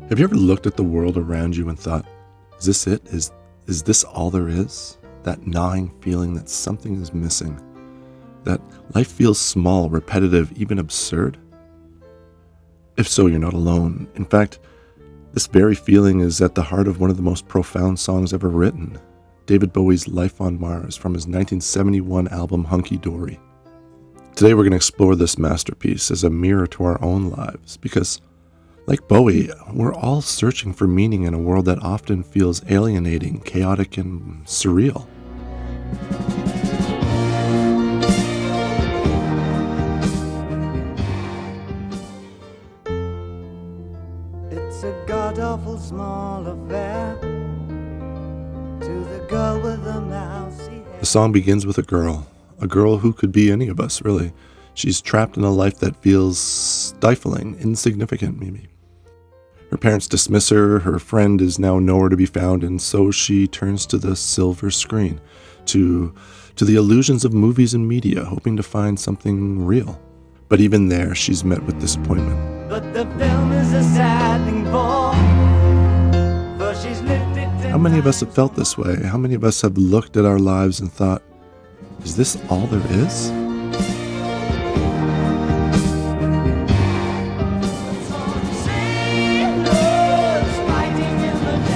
Have you ever looked at the world around you and thought, is this it? Is this all there is? That gnawing feeling that something is missing? That life feels small, repetitive, even absurd? If so, you're not alone. In fact, this very feeling is at the heart of one of the most profound songs ever written, David Bowie's Life on Mars from his 1971 album Hunky Dory. Today we're going to explore this masterpiece as a mirror to our own lives because, like Bowie, we're all searching for meaning in a world that often feels alienating, chaotic, and surreal. It's a god-awful small affair to the girl with the mousy hair. The song begins with a girl who could be any of us, really. She's trapped in a life that feels stifling, insignificant, maybe. Her parents dismiss her, her friend is now nowhere to be found, and so she turns to the silver screen, to the illusions of movies and media, hoping to find something real. But even there, she's met with disappointment. But the film is a sad thing for she's lived it. How many of us have felt this way? How many of us have looked at our lives and thought, is this all there is?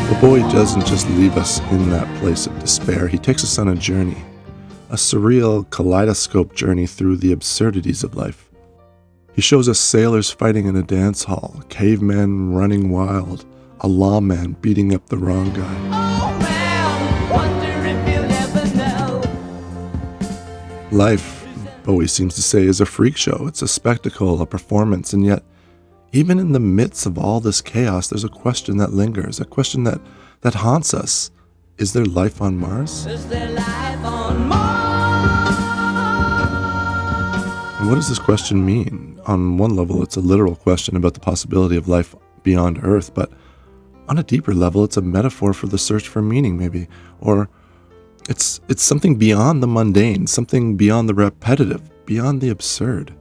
But Bowie doesn't just leave us in that place of despair. He takes us on a journey, a surreal kaleidoscope journey through the absurdities of life. He shows us sailors fighting in a dance hall, cavemen running wild, a lawman beating up the wrong guy. Oh man, wonder if you'll ever know. Life, Bowie seems to say, is a freak show. It's a spectacle, a performance, and yet, even in the midst of all this chaos, there's a question that lingers, a question that haunts us. Is there life on Mars? Is there life on Mars? And what does this question mean? On one level, it's a literal question about the possibility of life beyond Earth, but on a deeper level, it's a metaphor for the search for meaning, maybe, or it's something beyond the mundane, something beyond the repetitive, beyond the absurd.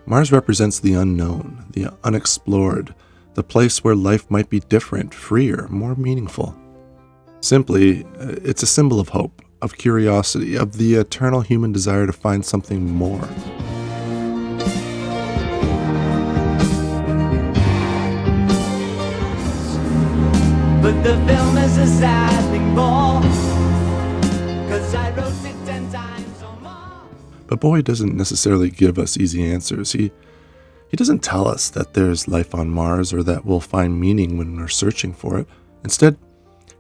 Mars represents the unknown, the unexplored, the place where life might be different, freer, more meaningful. Simply, it's a symbol of hope, of curiosity, of the eternal human desire to find something more. But the film is a sad thing more, 'cause I wrote it 10 times or more. But Bowie doesn't necessarily give us easy answers. He doesn't tell us that there's life on Mars or that we'll find meaning when we're searching for it. Instead,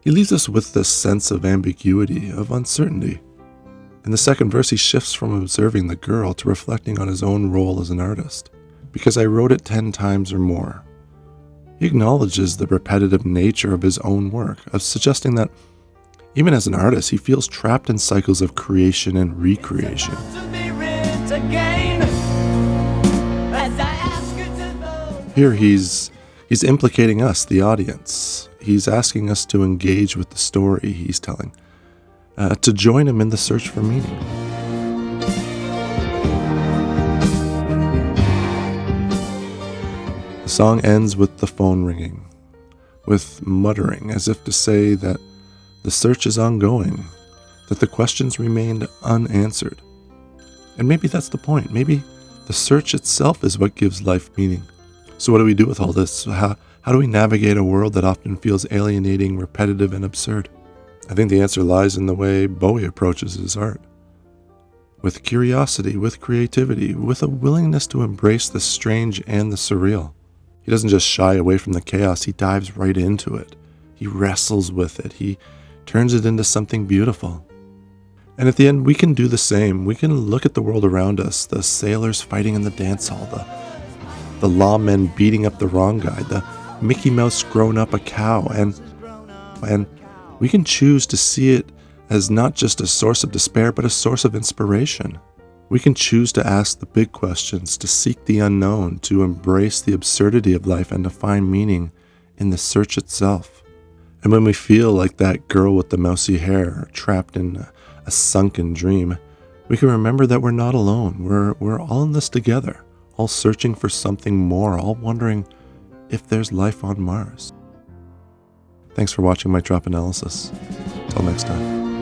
he leaves us with this sense of ambiguity, of uncertainty. In the second verse, he shifts from observing the girl to reflecting on his own role as an artist. Because I wrote it 10 times or more. He acknowledges the repetitive nature of his own work, of suggesting that even as an artist, he feels trapped in cycles of creation and recreation. To be writ again, as I ask you to vote. Here he's implicating us, the audience. He's asking us to engage with the story he's telling, to join him in the search for meaning. The song ends with the phone ringing, with muttering, as if to say that the search is ongoing, that the questions remained unanswered. And maybe that's the point. Maybe the search itself is what gives life meaning. So what do we do with all this? How do we navigate a world that often feels alienating, repetitive, and absurd? I think the answer lies in the way Bowie approaches his art. With curiosity, with creativity, with a willingness to embrace the strange and the surreal. He doesn't just shy away from the chaos, he dives right into it. He wrestles with it. He turns it into something beautiful. And at the end, we can do the same. We can look at the world around us, the sailors fighting in the dance hall, the lawmen beating up the wrong guy, the Mickey Mouse grown up a cow, and we can choose to see it as not just a source of despair, but a source of inspiration. We can choose to ask the big questions, to seek the unknown, to embrace the absurdity of life, and to find meaning in the search itself. And when we feel like that girl with the mousy hair, trapped in a sunken dream, we can remember that we're not alone. We're all in this together, all searching for something more, all wondering, if there's life on Mars. Thanks for watching my drop analysis. Till next time.